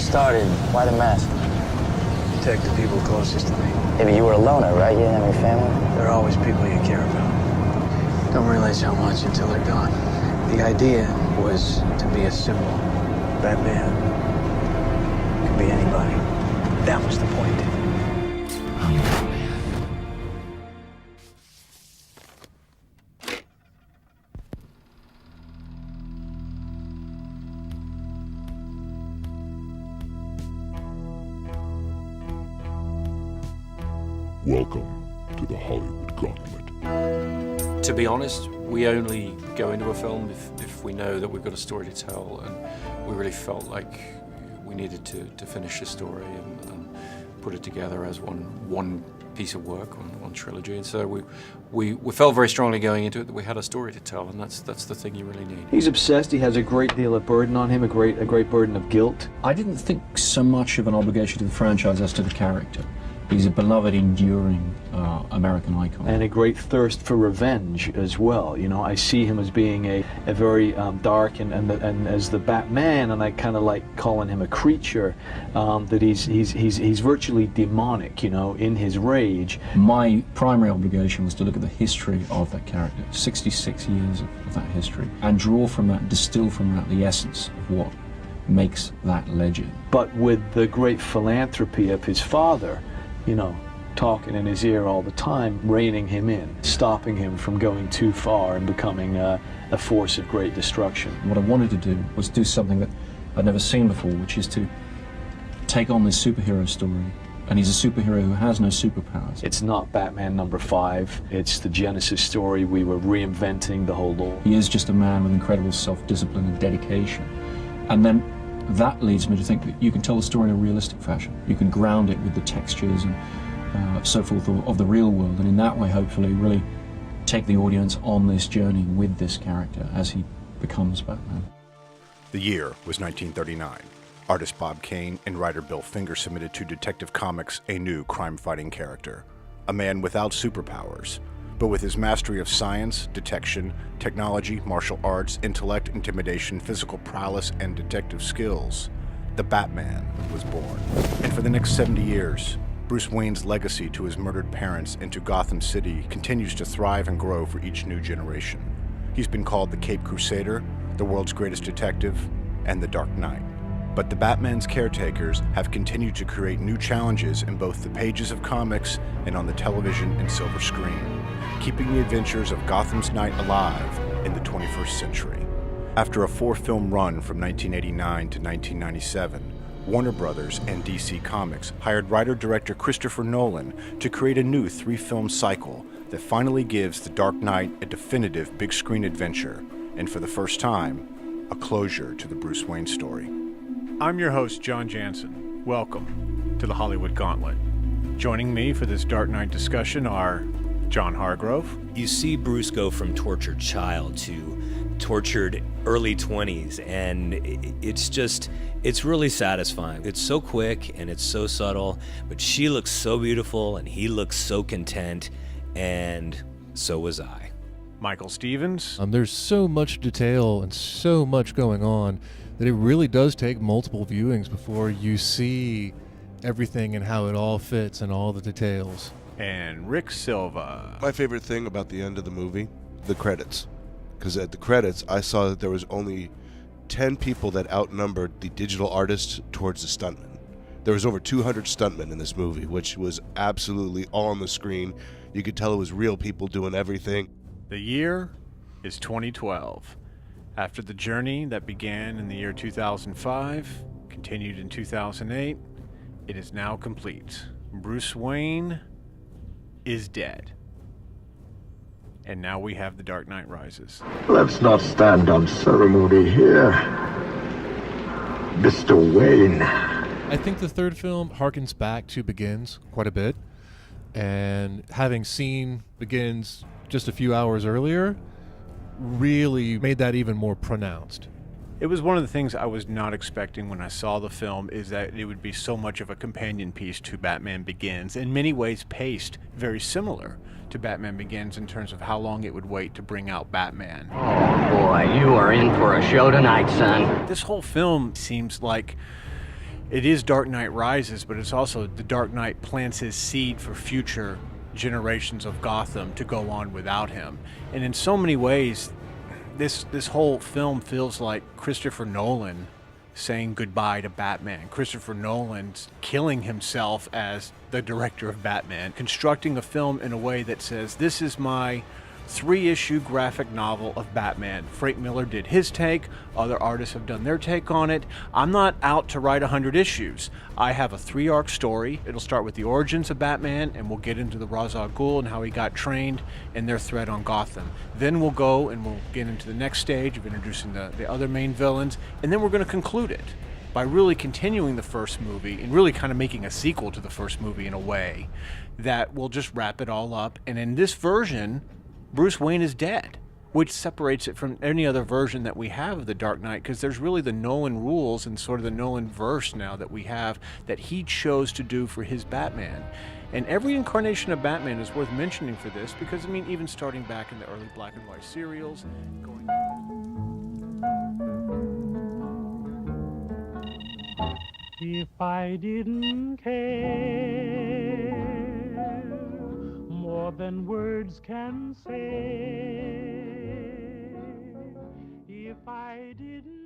started, why the mask? Protect the people closest to me. Yeah, but you were a loner, right? You didn't have any family? There are always people you care about. Don't realize how much until they're gone. The idea was to be a symbol. Batman could be anybody. That was the point. I'm Batman. Welcome to the Hollywood Gauntlet. To be honest, we only go into a film if we know that we've got a story to tell, and we really felt like we needed to finish the story and put it together as one piece of work, one trilogy. And so we felt very strongly going into it that we had a story to tell, and that's the thing you really need. He's obsessed. He has a great deal of burden on him, a great burden of guilt. I didn't think so much of an obligation to the franchise as to the character. He's a beloved, enduring American icon. And a great thirst for revenge as well. You know, I see him as being a very dark and as the Batman, and I kind of like calling him a creature, that he's virtually demonic, you know, in his rage. My primary obligation was to look at the history of that character, 66 years of that history, and draw from that, distill from that the essence of what makes that legend. But with the great philanthropy of his father, you know, talking in his ear all the time, reining him in, stopping him from going too far and becoming a force of great destruction. What I wanted to do was do something that I'd never seen before, which is to take on this superhero story. And he's a superhero who has no superpowers. It's not Batman #5. It's the Genesis story. We were reinventing the whole law. He is just a man with incredible self-discipline and dedication. And then that leads me to think that you can tell the story in a realistic fashion. You can ground it with the textures and so forth of the real world, and in that way, hopefully, really take the audience on this journey with this character as he becomes Batman. The year was 1939. Artist Bob Kane and writer Bill Finger submitted to Detective Comics a new crime-fighting character, a man without superpowers, but with his mastery of science, detection, technology, martial arts, intellect, intimidation, physical prowess, and detective skills, the Batman was born. And for the next 70 years, Bruce Wayne's legacy to his murdered parents and to Gotham City continues to thrive and grow for each new generation. He's been called the Caped Crusader, the world's greatest detective, and the Dark Knight. But the Batman's caretakers have continued to create new challenges in both the pages of comics and on the television and silver screen, keeping the adventures of Gotham's Knight alive in the 21st century. After a 4-film run from 1989 to 1997, Warner Brothers and DC Comics hired writer-director Christopher Nolan to create a new 3-film cycle that finally gives The Dark Knight a definitive big-screen adventure, and for the first time, a closure to the Bruce Wayne story. I'm your host, John Jansen. Welcome to the Hollywood Gauntlet. Joining me for this Dark Knight discussion are John Hargrove. You see Bruce go from tortured child to tortured early 20s, and it's really satisfying. It's so quick and it's so subtle, but she looks so beautiful and he looks so content, and so was I. Michael Stevens. There's so much detail and so much going on that it really does take multiple viewings before you see everything and how it all fits and all the details. And Rick Silva. My favorite thing about the end of the movie, the credits. Because at the credits, I saw that there was only 10 people that outnumbered the digital artists towards the stuntmen. There was over 200 stuntmen in this movie, which was absolutely all on the screen. You could tell it was real people doing everything. The year is 2012. After the journey that began in the year 2005, continued in 2008, it is now complete. Bruce Wayne is dead. And now we have The Dark Knight Rises. Let's not stand on ceremony here, Mr. Wayne. I think the third film harkens back to Begins quite a bit, and having seen Begins just a few hours earlier really made that even more pronounced. It was one of the things I was not expecting when I saw the film, is that it would be so much of a companion piece to Batman Begins, in many ways paced very similar to Batman Begins in terms of how long it would wait to bring out Batman. Oh boy, you are in for a show tonight, son. This whole film seems like it is Dark Knight Rises, but it's also the Dark Knight plants his seed for future generations of Gotham to go on without him. And in so many ways, this whole film feels like Christopher Nolan saying goodbye to Batman. Christopher Nolan's killing himself as the director of Batman, constructing a film in a way that says, this is my 3-issue graphic novel of Batman. Frank Miller did his take, other artists have done their take on it. I'm not out to write 100 issues. I have a 3-arc story. It'll start with the origins of Batman, and we'll get into the Ra's al Ghul and how he got trained and their threat on Gotham. Then we'll go and we'll get into the next stage of introducing the other main villains, and then we're going to conclude it by really continuing the first movie and really kind of making a sequel to the first movie in a way that will just wrap it all up. And in this version, Bruce Wayne is dead, which separates it from any other version that we have of the Dark Knight, because there's really the Nolan rules and sort of the Nolan verse now that we have that he chose to do for his Batman. And every incarnation of Batman is worth mentioning for this, because, I mean, even starting back in the early black and white serials, going... If I didn't care more than words can say, if I didn't